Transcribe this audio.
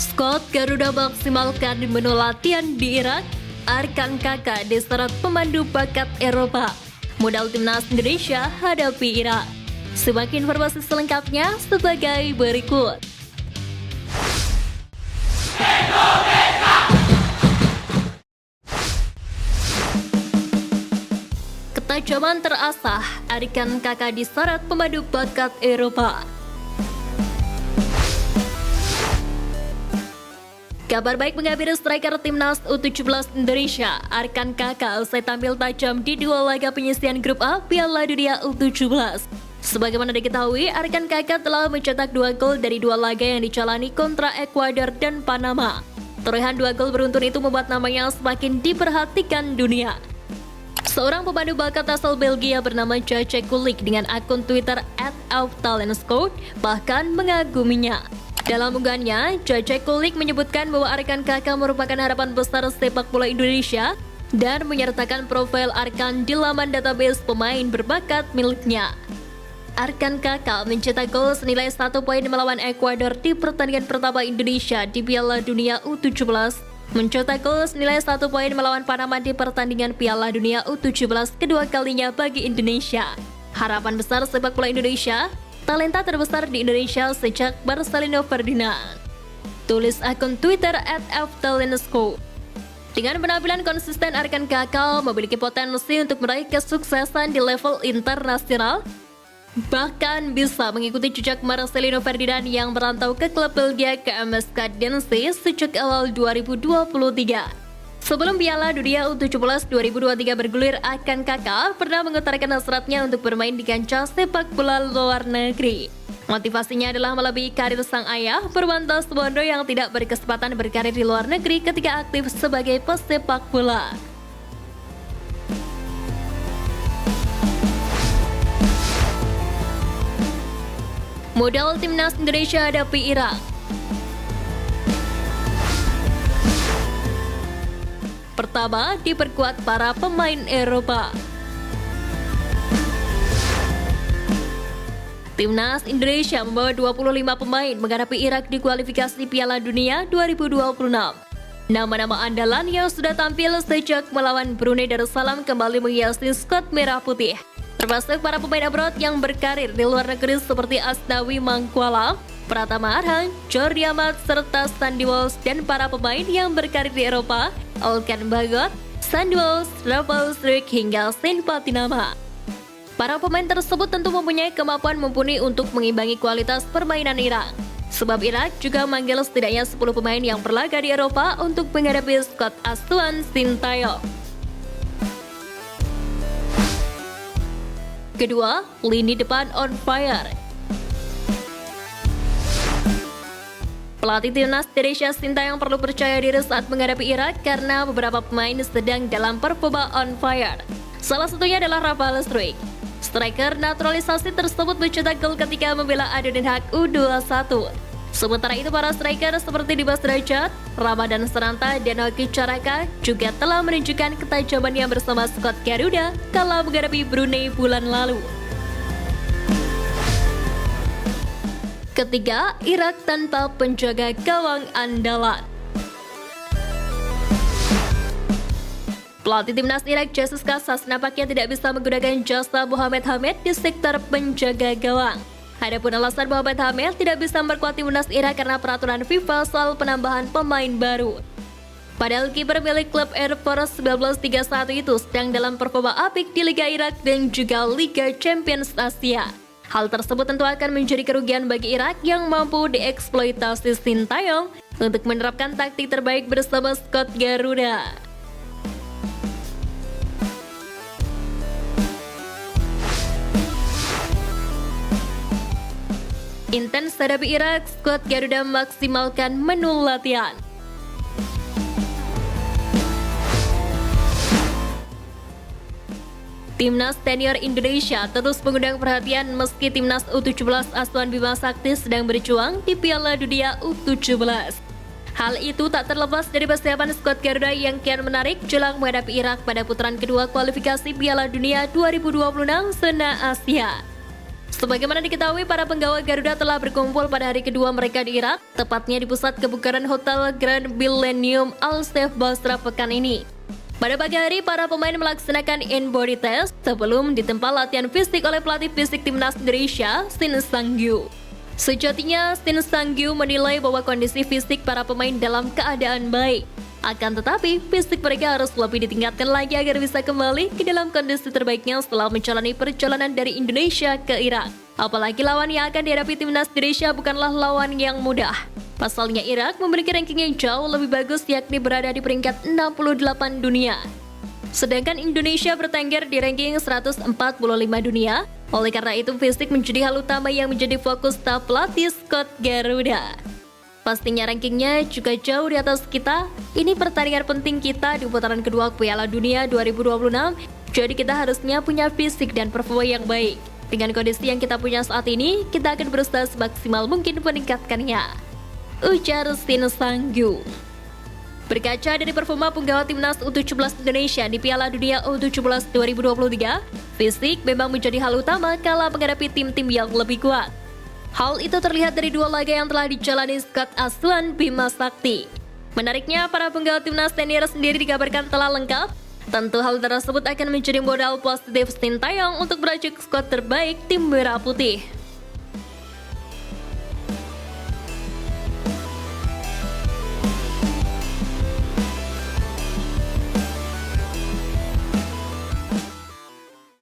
Skuad Garuda maksimalkan menu latihan di Irak. Arkan Kakak diseret pemandu bakat Eropa. Modal timnas Indonesia hadapi Irak. Simak informasi selengkapnya sebagai berikut. Ketajaman terasah, Arkan Kakak diseret pemandu bakat Eropa. Kabar baik menghampiri striker timnas U17 Indonesia, Arkan Kakak usai tampil tajam di dua laga penyisihan grup A Piala Dunia U17. Sebagaimana diketahui, Arkan Kakak telah mencetak 2 gol dari 2 laga yang dijalani kontra Ekuador dan Panama. Torehan 2 gol beruntun itu membuat namanya semakin diperhatikan dunia. Seorang pemandu bakat asal Belgia bernama Jacek Kulik dengan akun Twitter @auftalenscout bahkan mengaguminya. Dalam unggahannya, Jacek Kulik menyebutkan bahwa Arkan Kakak merupakan harapan besar sepak bola Indonesia dan menyertakan profil Arkan di laman database pemain berbakat miliknya. Arkan Kakak mencetak gol senilai 1 poin melawan Ekuador di pertandingan pertama Indonesia di Piala Dunia U17, mencetak gol senilai 1 poin melawan Panama di pertandingan Piala Dunia U17 kedua kalinya bagi Indonesia. Harapan besar sepak bola Indonesia, talenta terbesar di Indonesia sejak Marcelino Ferdinand. Tulis akun Twitter @auftalenscout. Dengan penampilan konsisten, Arkan Kakak memiliki potensi untuk meraih kesuksesan di level internasional, bahkan bisa mengikuti jejak Marcelino Ferdinand yang merantau ke klub Belgia ke MSK Densey sejak awal 2023. Sebelum Piala Dunia U17 2023 bergulir, Arkan Kakak pernah mengutarakan hasratnya untuk bermain di kancah sepak bola luar negeri. Motivasinya adalah melebihi karir sang ayah, Purwanto Suwondo, yang tidak berkesempatan berkarir di luar negeri ketika aktif sebagai pesepak bola. Modal timnas Indonesia hadapi Irak. Pertama, diperkuat para pemain Eropa. Timnas Indonesia membawa 25 pemain menghadapi Irak di kualifikasi Piala Dunia 2026. Nama-nama andalan yang sudah tampil sejak melawan Brunei Darussalam kembali menghiasi skuad merah putih, termasuk para pemain abroad yang berkarir di luar negeri seperti Asnawi Mangkualam, Pratama Arhan, Jordi Amat, serta Sandy Walsh, dan para pemain yang berkarir di Eropa, Olkan Bagot, Sandy Walsh, Rafael Struijk, hingga Saint Patinama. Para pemain tersebut tentu mempunyai kemampuan mumpuni untuk mengimbangi kualitas permainan Irak. Sebab Irak juga memanggil setidaknya 10 pemain yang berlaga di Eropa untuk menghadapi skuad asuhan Sintayong. Kedua, lini depan on fire. Pelatih timnas Indonesia Sintayong perlu percaya diri saat menghadapi Irak karena beberapa pemain sedang dalam performa on fire. Salah satunya adalah Rafael Struijk. Striker naturalisasi tersebut mencetak gol ketika membela Ado Den Haag U21. Sementara itu, para striker seperti Dimas Derajat, Ramadan Sananta, dan Hoki Caraka juga telah menunjukkan ketajamannya bersama skuad Garuda kala menghadapi Brunei bulan lalu. Ketiga, Irak tanpa penjaga gawang andalan. Pelatih timnas Irak Jesus Casas nampaknya tidak bisa menggunakan jasa Mohamed Hamed di sektor penjaga gawang. Adapun alasan Mohamed Hamed tidak bisa memperkuat timnas Irak karena peraturan FIFA soal penambahan pemain baru. Padahal kiper milik klub Air Force 1931 itu sedang dalam performa apik di Liga Irak dan juga Liga Champions Asia. Hal tersebut tentu akan menjadi kerugian bagi Irak yang mampu dieksploitasi Sintayong untuk menerapkan taktik terbaik bersama skuad Garuda. Intens hadapi Irak, skuad Garuda maksimalkan menu latihan. Timnas senior Indonesia terus mengundang perhatian meski timnas U17 asuhan Bima Sakti sedang berjuang di Piala Dunia U17. Hal itu tak terlepas dari persiapan skuad Garuda yang kian menarik jelang menghadapi Irak pada putaran kedua kualifikasi Piala Dunia 2026 zona Asia. Sebagaimana diketahui, para penggawa Garuda telah berkumpul pada hari kedua mereka di Irak, tepatnya di pusat kebugaran Hotel Grand Millennium Al Saif Basra pekan ini. Pada pagi hari, para pemain melaksanakan in-body test sebelum ditempa latihan fisik oleh pelatih fisik timnas Indonesia, Shin Sang-gyu. Sejatinya, Shin Sang-gyu menilai bahwa kondisi fisik para pemain dalam keadaan baik. Akan tetapi, fisik mereka harus lebih ditingkatkan lagi agar bisa kembali ke dalam kondisi terbaiknya setelah menjalani perjalanan dari Indonesia ke Irak. Apalagi lawan yang akan dihadapi timnas Indonesia bukanlah lawan yang mudah. Pasalnya Irak memiliki ranking yang jauh lebih bagus, yakni berada di peringkat 68 dunia. Sedangkan Indonesia bertengger di ranking 145 dunia. Oleh karena itu, fisik menjadi hal utama yang menjadi fokus staf pelatih Scott Garuda. Pastinya rankingnya juga jauh di atas kita. Ini pertandingan penting kita di putaran kedua Piala Dunia 2026. Jadi kita harusnya punya fisik dan performa yang baik. Dengan kondisi yang kita punya saat ini, kita akan berusaha semaksimal mungkin meningkatkannya, ujar Shin Sang-gyu. Berkaca dari performa penggawa timnas U17 Indonesia di Piala Dunia U17 2023, fisik memang menjadi hal utama kala menghadapi tim-tim yang lebih kuat. Hal itu terlihat dari dua laga yang telah dijalani Scott Asuhan Bima Sakti. Menariknya, para penggawa timnas senior sendiri dikabarkan telah lengkap. Tentu hal tersebut akan menjadi modal positif Sintayong untuk merajut skuad terbaik tim Merah Putih.